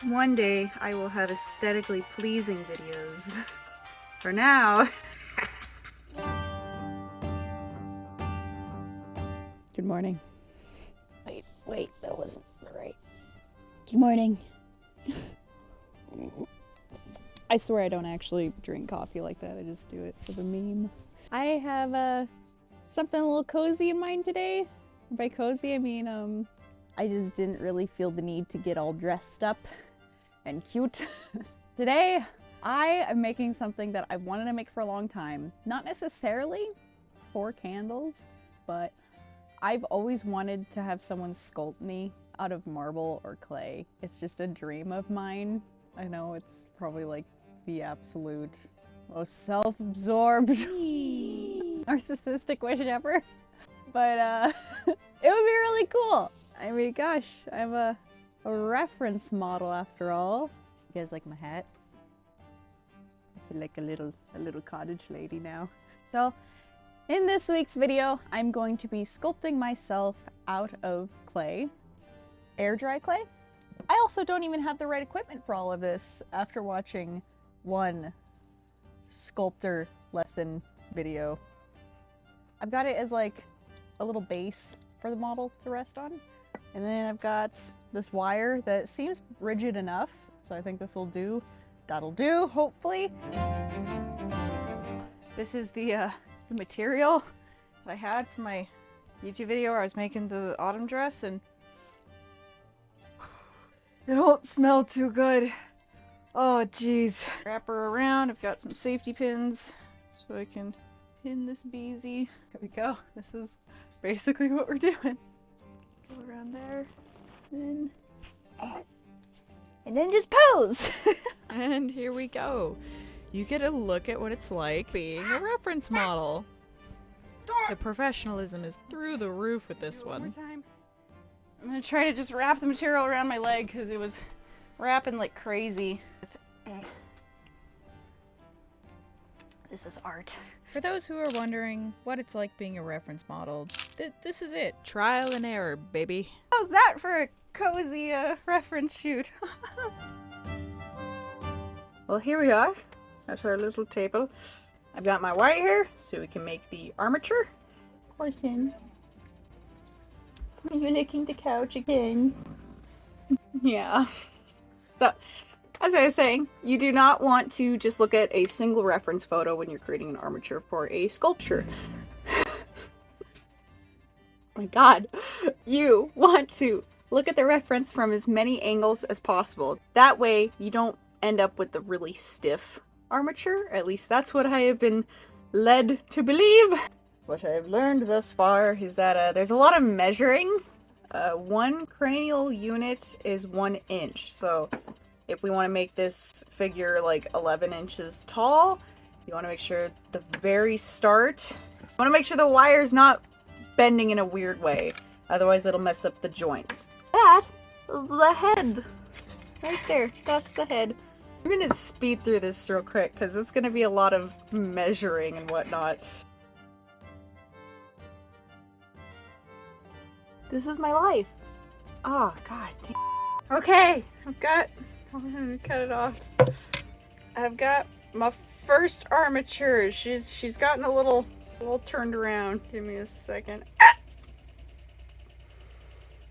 One day I will have aesthetically pleasing videos. For now. Good morning. Wait, that wasn't right. Good morning. I swear I don't actually drink coffee like that. I just do it for the meme. I have something a little cozy in mind today. By cozy, I mean I just didn't really feel the need to get all dressed up and cute. Today, I am making something that I wanted to make for a long time. Not necessarily for candles, but I've always wanted to have someone sculpt me out of marble or clay. It's just a dream of mine. I know it's probably like the absolute most self-absorbed narcissistic wish ever, but it would be really cool. I mean, gosh, I'm a reference model after all. You guys like my hat? I feel like a little cottage lady now. So in this week's video, I'm going to be sculpting myself out of clay, air dry clay. I also don't even have the right equipment for all of this after watching one sculptor lesson video. I've got it as like a little base for the model to rest on. And then I've got this wire that seems rigid enough. So I think this will do. That'll do, hopefully. This is the material that I had for my YouTube video where I was making the autumn dress, and it don't smell too good. Oh geez. Wrap her around. I've got some safety pins so I can pin this beezy. There we go. This is basically what we're doing. Go around there, and then just pose. And here we go. You get a look at what it's like being a reference model. The professionalism is through the roof with this one. I'm gonna try to just wrap the material around my leg because it was wrapping like crazy. This is art. For those who are wondering what it's like being a reference model, this is it. Trial and error, baby. How's that for a cozy reference shoot? Well, here we are. That's our little table. I've got my wire here so we can make the armature. Listen. Are you licking the couch again? Yeah. So, as I was saying, you do not want to just look at a single reference photo when you're creating an armature for a sculpture. My god. You want to look at the reference from as many angles as possible. That way, you don't end up with the really stiff armature. At least that's what I have been led to believe. What I have learned thus far is that there's a lot of measuring. One cranial unit is 1 inch. So if we want to make this figure like 11 inches tall, you want to make sure the very start, you want to make sure the wire's not bending in a weird way. Otherwise it'll mess up the joints. That is the head. Right there. That's the head. I'm gonna speed through this real quick because it's gonna be a lot of measuring and whatnot. This is my life. Oh god damn. Okay, I'm gonna cut it off. I've got my first armature. She's gotten a little turned around. Give me a second.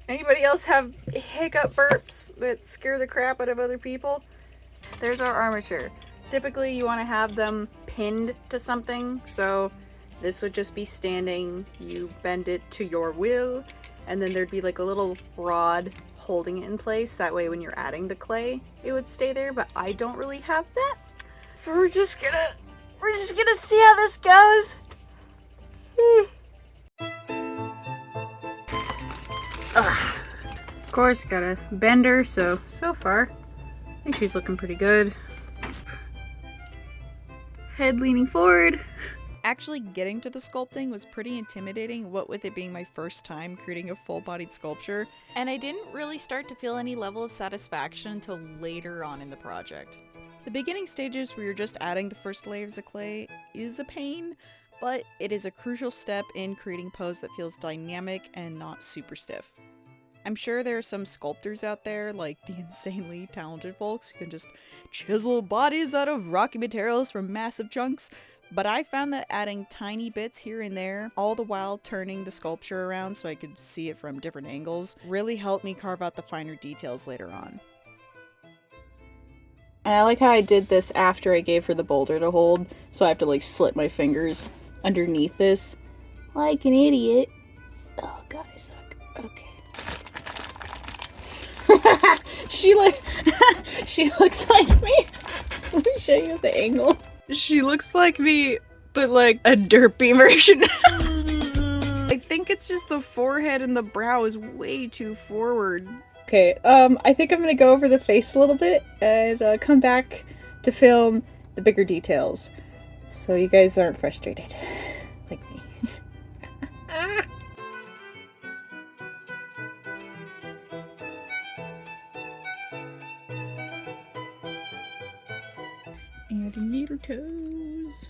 Anybody else have hiccup burps that scare the crap out of other people? There's our armature. Typically you want to have them pinned to something, so this would just be standing. You bend it to your will, and then there'd be like a little rod holding it in place. That way when you're adding the clay, it would stay there, but I don't really have that. So we're just gonna see how this goes. Of course, got a bender, so far, I think she's looking pretty good. Head leaning forward. Actually getting to the sculpting was pretty intimidating, what with it being my first time creating a full-bodied sculpture, and I didn't really start to feel any level of satisfaction until later on in the project. The beginning stages where you're just adding the first layers of clay is a pain, but it is a crucial step in creating a pose that feels dynamic and not super stiff. I'm sure there are some sculptors out there, like the insanely talented folks who can just chisel bodies out of rocky materials from massive chunks, but I found that adding tiny bits here and there, all the while turning the sculpture around so I could see it from different angles, really helped me carve out the finer details later on. And I like how I did this after I gave her the boulder to hold, so I have to like slip my fingers underneath this like an idiot. Oh god, I suck. Okay. she looks like me. Let me show you the angle. She looks like me, but like a derpy version. I think it's just the forehead and the brow is way too forward. Okay, I think I'm gonna go over the face a little bit and come back to film the bigger details, so you guys aren't frustrated like me. Adding needle toes.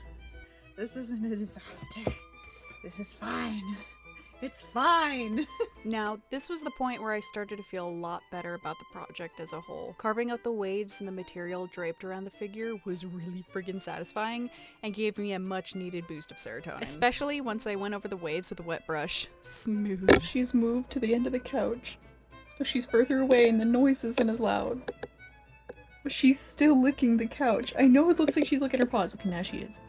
This isn't a disaster. This is fine. It's fine. Now, this was the point where I started to feel a lot better about the project as a whole. Carving out the waves and the material draped around the figure was really friggin' satisfying and gave me a much needed boost of serotonin. Especially once I went over the waves with a wet brush. Smooth. She's moved to the end of the couch, so she's further away and the noise isn't as loud. But she's still licking the couch. I know it looks like she's licking her paws. Okay, now she is.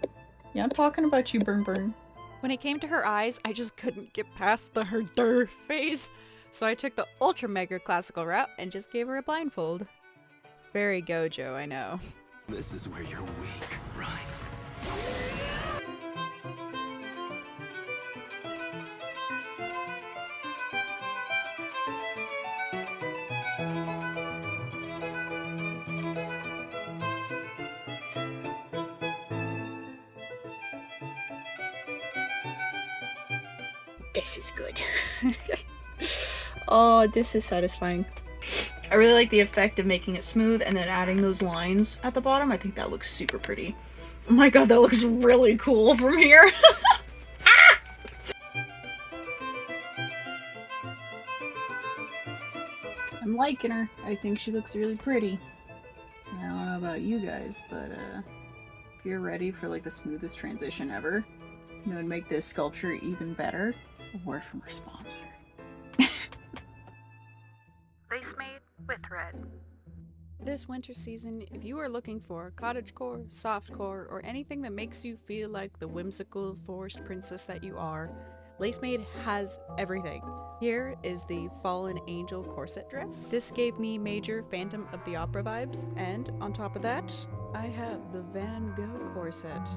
Yeah, I'm talking about you, Burn Burn. When it came to her eyes, I just couldn't get past the her phase, so I took the ultra mega classical route and just gave her a blindfold. Very Gojo, I know. This is where you're weak, right? This is good. Oh, this is satisfying. I really like the effect of making it smooth and then adding those lines at the bottom. I think that looks super pretty. Oh my god, that looks really cool from here. Ah! I'm liking her. I think she looks really pretty. I don't know about you guys, but if you're ready for like the smoothest transition ever, you know, to make this sculpture even better, a word from our sponsor. LaceMade with Red. This winter season, if you are looking for cottagecore, softcore, or anything that makes you feel like the whimsical forest princess that you are, LaceMade has everything. Here is the Fallen Angel corset dress. This gave me major Phantom of the Opera vibes, and on top of that, I have the Van Gogh corset.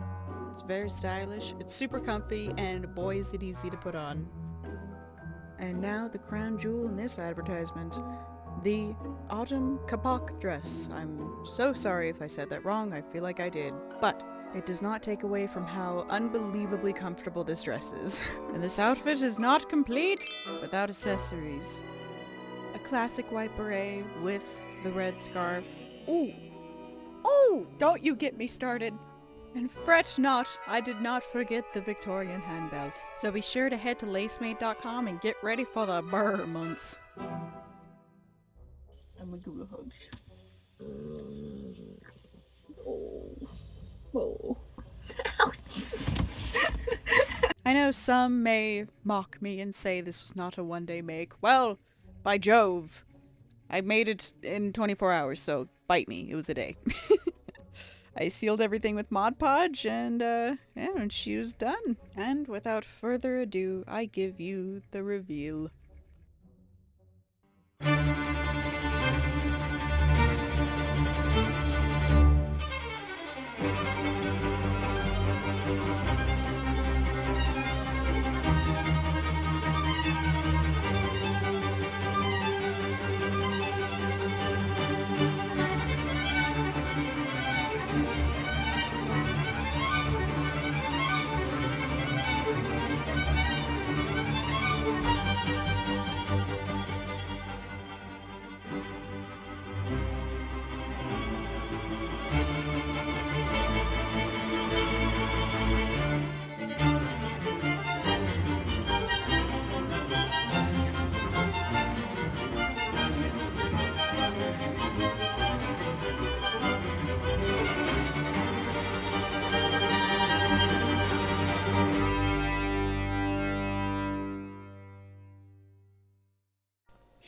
It's very stylish, it's super comfy, and boy is it easy to put on. And now the crown jewel in this advertisement, the Autumn Kapok dress. I'm so sorry if I said that wrong, I feel like I did. But it does not take away from how unbelievably comfortable this dress is. And this outfit is not complete without accessories. A classic white beret with the red scarf. Ooh! Oh! Don't you get me started! And fret not, I did not forget the Victorian handbelt. So be sure to head to LaceMade.com and get ready for the burr months. I'm gonna give you a hug. Oh. I know some may mock me and say this was not a one-day make. Well, by Jove, I made it in 24 hours, so bite me, it was a day. I sealed everything with Mod Podge, and yeah, and she was done. And without further ado, I give you the reveal.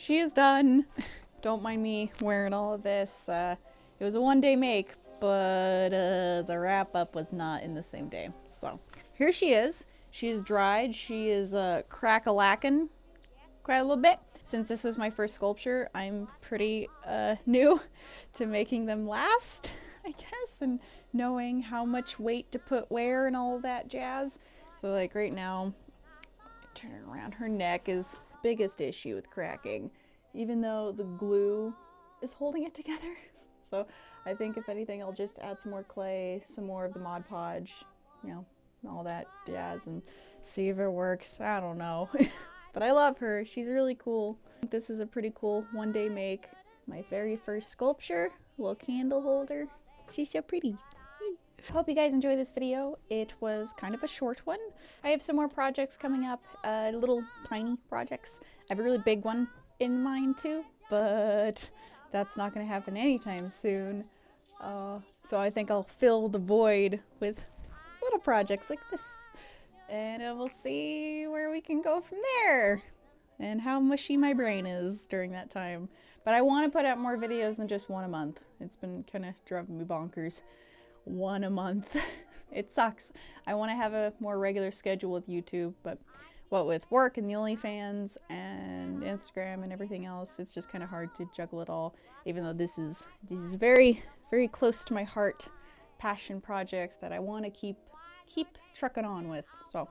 she is done. Don't mind me wearing all of this. It was a one-day make, but the wrap-up was not in the same day. So here she is. She is dried. She is crack-a-lackin' quite a little bit. Since this was my first sculpture, I'm pretty new to making them last, I guess, and knowing how much weight to put where and all that jazz. So like right now, turn it around, her neck is biggest issue with cracking, even though the glue is holding it together. So I think if anything, I'll just add some more clay, some more of the Mod Podge, you know, all that jazz, and see if it works. I don't know. But I love her. She's really cool. This is a pretty cool one-day make. My very first sculpture, little candle holder. She's so pretty. Hope you guys enjoyed this video. It was kind of a short one. I have some more projects coming up, little tiny projects. I have a really big one in mind too, but that's not going to happen anytime soon. So I think I'll fill the void with little projects like this. And we'll see where we can go from there and how mushy my brain is during that time. But I want to put out more videos than just one a month. It's been kind of driving me bonkers. One a month. It sucks. I want to have a more regular schedule with YouTube, but what with work and the OnlyFans and Instagram and everything else, it's just kind of hard to juggle it all, even though this is very, very close to my heart, passion project that I want to keep trucking on with. So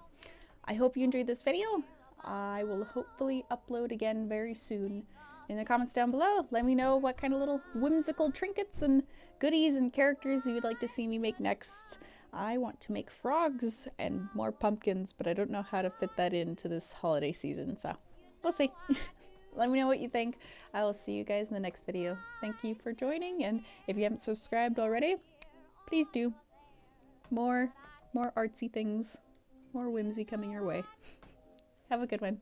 I hope you enjoyed this video. I will hopefully upload again very soon. In the comments down below, let me know what kind of little whimsical trinkets and goodies and characters you'd like to see me make next. I want to make frogs and more pumpkins, but I don't know how to fit that into this holiday season, so we'll see. Let me know what you think. I will see you guys in the next video. Thank you for joining, and if you haven't subscribed already, please do. More artsy things, more whimsy coming your way. Have a good one.